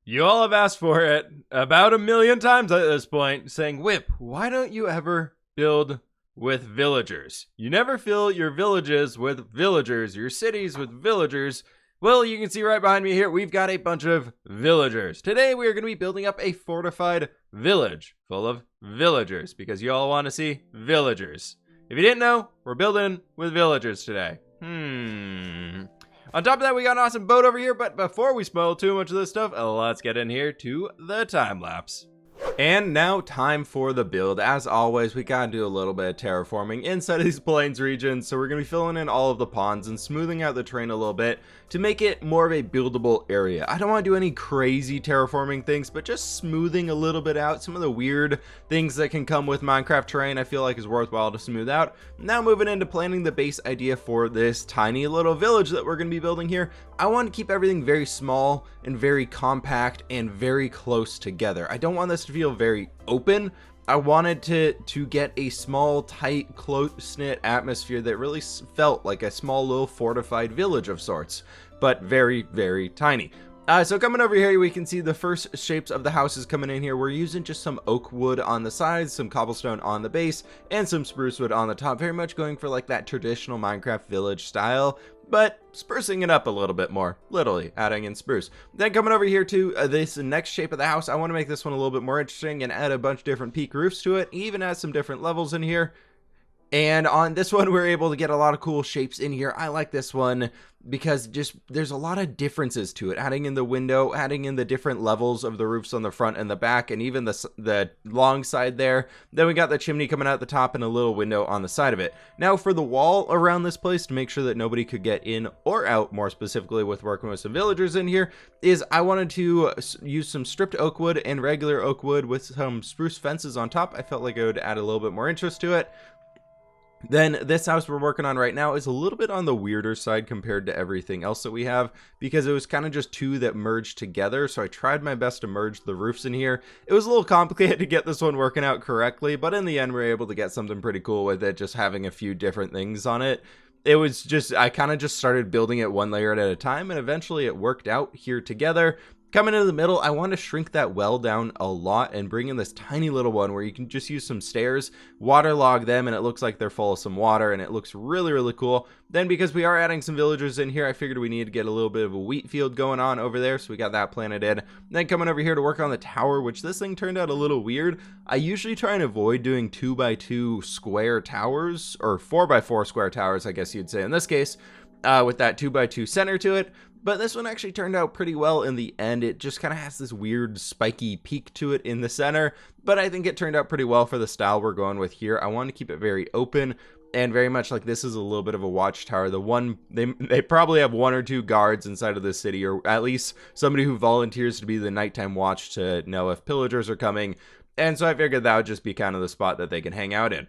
You all have asked for it about a million times at this point, saying, Whip, why don't you ever build with villagers? You never fill your villages with villagers, your cities with villagers. Well, you can see right behind me here, we've got a bunch of villagers. Today, we are going to be building up a fortified village full of villagers because you all want to see villagers. If you didn't know, we're building with villagers today. On top of that, we got an awesome boat over here, but before we spoil too much of this stuff, let's get in here to the time lapse. And now time for the build. As always, we gotta do a little bit of terraforming inside of these plains regions, so we're gonna be filling in all of the ponds and smoothing out the terrain a little bit to make it more of a buildable area. I don't want to do any crazy terraforming things, but just smoothing a little bit out some of the weird things that can come with Minecraft terrain. I feel like is worthwhile to smooth out. Now moving into planning the base idea for this tiny little village that we're gonna be building here. I want to keep everything very small and very compact and very close together. I don't want this to feel very open. I wanted to get a small, tight, close-knit atmosphere that really felt like a small little fortified village of sorts, but very, very tiny. So coming over here, we can see the first shapes of the houses coming in here. We're using just some oak wood on the sides, some cobblestone on the base, and some spruce wood on the top. Very much going for like that traditional Minecraft village style, but sprucing it up a little bit more, literally adding in spruce. Then coming over here to this next shape of the house, I want to make this one a little bit more interesting and add a bunch of different peak roofs to it, even add some different levels in here. And on this one, we're able to get a lot of cool shapes in here. I like this one because just there's a lot of differences to it. Adding in the window, adding in the different levels of the roofs on the front and the back, and even the long side there. Then we got the chimney coming out the top and a little window on the side of it. Now for the wall around this place, to make sure that nobody could get in or out, more specifically with working with some villagers in here, is I wanted to use some stripped oak wood and regular oak wood with some spruce fences on top. I felt like it would add a little bit more interest to it. Then this house we're working on right now is a little bit on the weirder side compared to everything else that we have, because it was kind of just two that merged together. So I tried my best to merge the roofs in here. It was a little complicated to get this one working out correctly, but in the end we were able to get something pretty cool with it, just having a few different things on it. It was just, I kind of just started building it one layer at a time, and eventually it worked out here together. Coming into the middle, I want to shrink that well down a lot and bring in this tiny little one where you can just use some stairs, waterlog them, and it looks like they're full of some water, and it looks really, really cool. Then because we are adding some villagers in here, I figured we needed to get a little bit of a wheat field going on over there, so we got that planted in. Then coming over here to work on the tower, which this thing turned out a little weird. I usually try and avoid doing 2x2 square towers, or 4x4 square towers, I guess you'd say in this case, with that 2x2 center to it. But this one actually turned out pretty well in the end. It just kind of has this weird spiky peak to it in the center, but I think it turned out pretty well for the style we're going with here. I want to keep it very open and very much like this is a little bit of a watchtower. They probably have one or two guards inside of the city, or at least somebody who volunteers to be the nighttime watch to know if pillagers are coming. And so I figured that would just be kind of the spot that they can hang out in.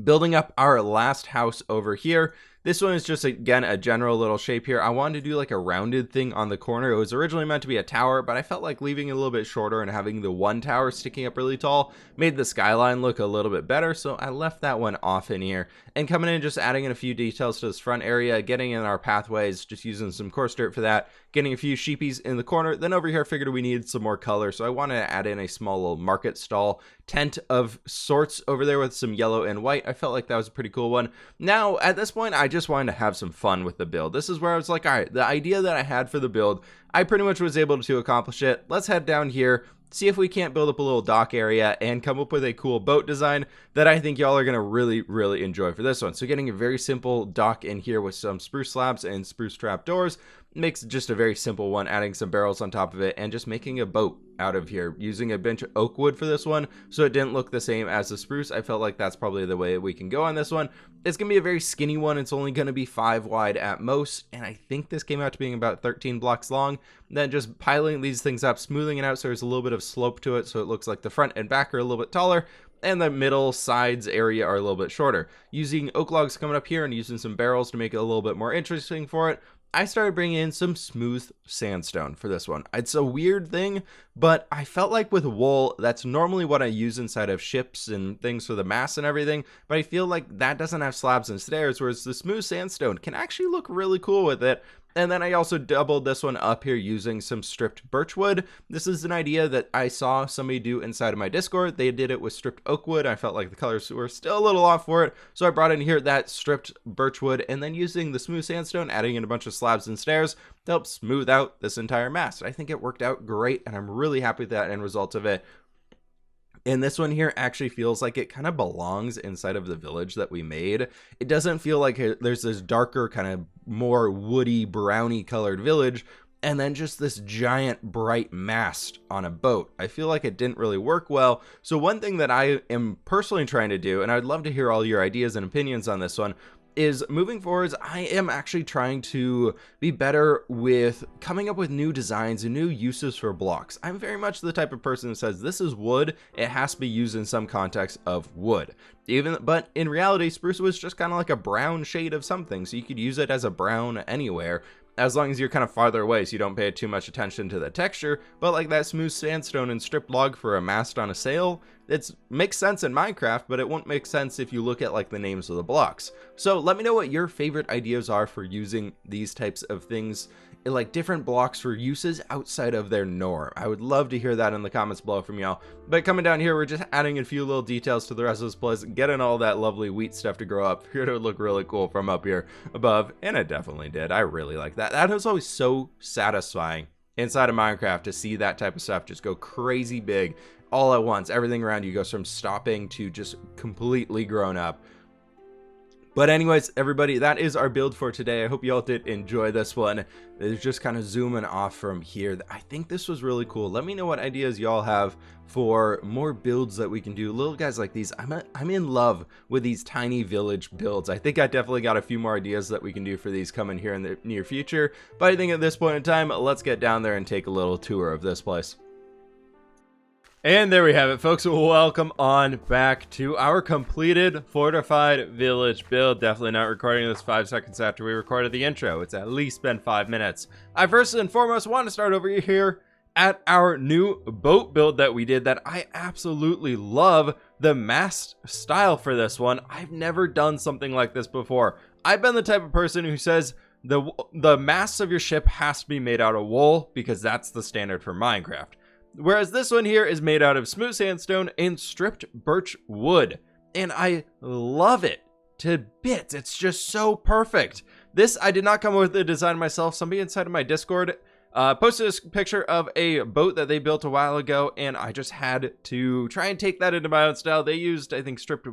Building up our last house over here. This one is just, again, a general little shape here. I wanted to do like a rounded thing on the corner. It was originally meant to be a tower, but I felt like leaving it a little bit shorter and having the one tower sticking up really tall made the skyline look a little bit better, so I left that one off in here. And coming in, just adding in a few details to this front area, getting in our pathways, just using some coarse dirt for that, getting a few sheepies in the corner. Then over here, I figured we needed some more color, so I wanted to add in a small little market stall tent of sorts over there with some yellow and white. I felt like that was a pretty cool one. Now, at this point, I just wanted to have some fun with the build. This is where I was like, all right, the idea that I had for the build, I pretty much was able to accomplish it. Let's head down here, see if we can't build up a little dock area and come up with a cool boat design that I think y'all are going to really, really enjoy for this one. So getting a very simple dock in here with some spruce slabs and spruce trap doors makes just a very simple one, adding some barrels on top of it and just making a boat out of here, using a bunch of oak wood for this one so it didn't look the same as the spruce. I felt like that's probably the way we can go on this one. It's gonna be a very skinny one. It's only gonna be 5 wide at most, and I think this came out to being about 13 blocks long. Then just piling these things up, smoothing it out so there's a little bit of slope to it, so it looks like the front and back are a little bit taller and the middle sides area are a little bit shorter. Using oak logs coming up here and using some barrels to make it a little bit more interesting for it, I started bringing in some smooth sandstone for this one. It's a weird thing, but I felt like with wool, that's normally what I use inside of ships and things for the masts and everything, but I feel like that doesn't have slabs and stairs, whereas the smooth sandstone can actually look really cool with it. And then I also doubled this one up here using some stripped birchwood. This is an idea that I saw somebody do inside of my Discord. They did it with stripped oakwood. I felt like the colors were still a little off for it, so I brought in here that stripped birchwood, and then using the smooth sandstone, adding in a bunch of slabs and stairs to help smooth out this entire mast. I think it worked out great, and I'm really happy with that end result of it. And this one here actually feels like it kind of belongs inside of the village that we made. It doesn't feel like there's this darker, kind of more woody, browny colored village, and then just this giant bright mast on a boat. I feel like it didn't really work well. So one thing that I am personally trying to do, and I'd love to hear all your ideas and opinions on this one, is moving forwards, I am actually trying to be better with coming up with new designs and new uses for blocks. I'm very much the type of person who says this is wood, it has to be used in some context of wood. But in reality, spruce was just kind of like a brown shade of something, so you could use it as a brown anywhere, as long as you're kind of farther away so you don't pay too much attention to the texture. But like that smooth sandstone and stripped log for a mast on a sail, it makes sense in Minecraft, but it won't make sense if you look at like the names of the blocks. So let me know what your favorite ideas are for using these types of things, like different blocks for uses outside of their norm. I would love to hear that in the comments below from y'all. But coming down here, we're just adding a few little details to the rest of this place, getting all that lovely wheat stuff to grow up here to look really cool from up here above, and it definitely did. I really like that. That was always so satisfying inside of Minecraft to see that type of stuff just go crazy big all at once. Everything around you goes from stopping to just completely grown up. But anyways, everybody, that is our build for today. I hope you all did enjoy this one. It's just kind of zooming off from here. I think this was really cool. Let me know what ideas y'all have for more builds that we can do. Little guys like these, I'm in love with these tiny village builds. I think I definitely got a few more ideas that we can do for these coming here in the near future. But I think at this point in time, let's get down there and take a little tour of this place. And there we have it, folks. Welcome on back to our completed fortified village build. Definitely not recording this 5 seconds after we recorded the intro. It's at least been 5 minutes. I first and foremost want to start over here at our new boat build that we did that I absolutely love the mast style for this one. I've never done something like this before. I've been the type of person who says the mast of your ship has to be made out of wool because that's the standard for Minecraft. Whereas this one here is made out of smooth sandstone and stripped birch wood. And I love it to bits. It's just so perfect. This, I did not come up with the design myself. Somebody inside of my Discord posted this picture of a boat that they built a while ago, and I just had to try and take that into my own style. They used, I think, stripped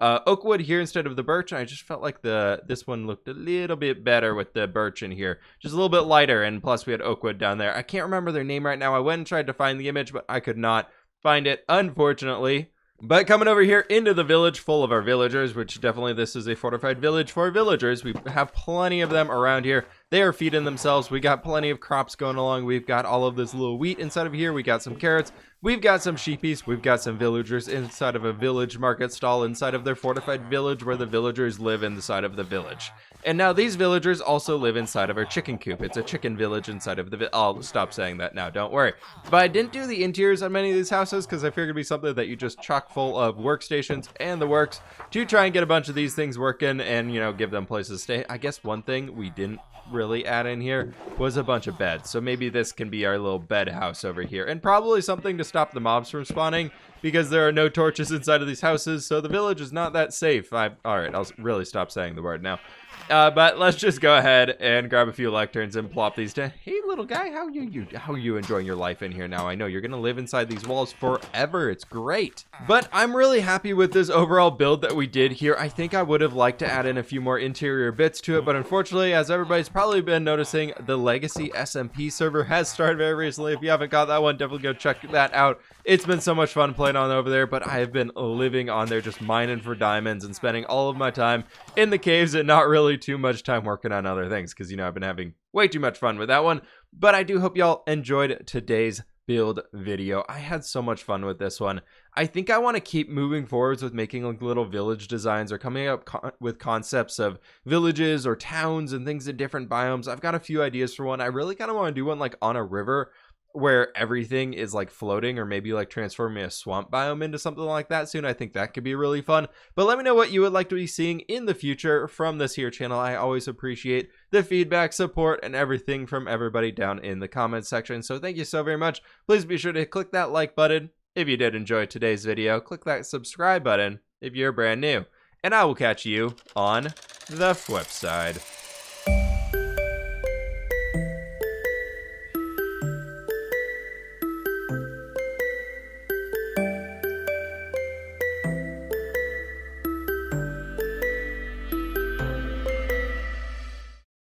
oak wood here instead of the birch, and I just felt like this one looked a little bit better with the birch in here, just a little bit lighter, and plus we had oak wood down there. I can't remember their name right now. I went and tried to find the image, but I could not find it, unfortunately. But coming over here into the village full of our villagers, which definitely this is a fortified village for villagers. We have plenty of them around here. They are feeding themselves. We got plenty of crops going along. We've got all of this little wheat inside of here. We got some carrots. We've got some sheepies. We've got some villagers inside of a village market stall inside of their fortified village where the villagers live inside of the village. And now these villagers also live inside of our chicken coop. It's a chicken village inside of the I'll stop saying that now, don't worry. But I didn't do the interiors on many of these houses because I figured it'd be something that you just chock full of workstations and the works to try and get a bunch of these things working and, you know, give them places to stay. I guess one thing we didn't really add in here was a bunch of beds. So maybe this can be our little bed house over here. And probably something to stop the mobs from spawning because there are no torches inside of these houses. So the village is not that safe. All right, I'll really stop saying the word now. But let's just go ahead and grab a few lecterns and plop these down. Hey, little guy, how are you enjoying your life in here now? I know you're gonna live inside these walls forever. It's great. But I'm really happy with this overall build that we did here. I think I would have liked to add in a few more interior bits to it, but unfortunately, as everybody's probably been noticing, the Legacy SMP server has started very recently. If you haven't got that one, definitely go check that out. It's been so much fun playing on over there, but I have been living on there just mining for diamonds and spending all of my time in the caves and not really too much time working on other things because, you know, I've been having way too much fun with that one. But I do hope y'all enjoyed today's build video. I had so much fun with this one. I think I want to keep moving forwards with making like little village designs or coming up with concepts of villages or towns and things in different biomes. I've got a few ideas for one. I really kind of want to do one like on a river. where everything is like floating, or maybe like transforming a swamp biome into something like that soon. I think that could be really fun. But let me know what you would like to be seeing in the future from this here channel. I always appreciate the feedback, support, and everything from everybody down in the comments section. So thank you so very much. Please be sure to click that like button if you did enjoy today's video. Click that subscribe button if you're brand new. And I will catch you on the flip side.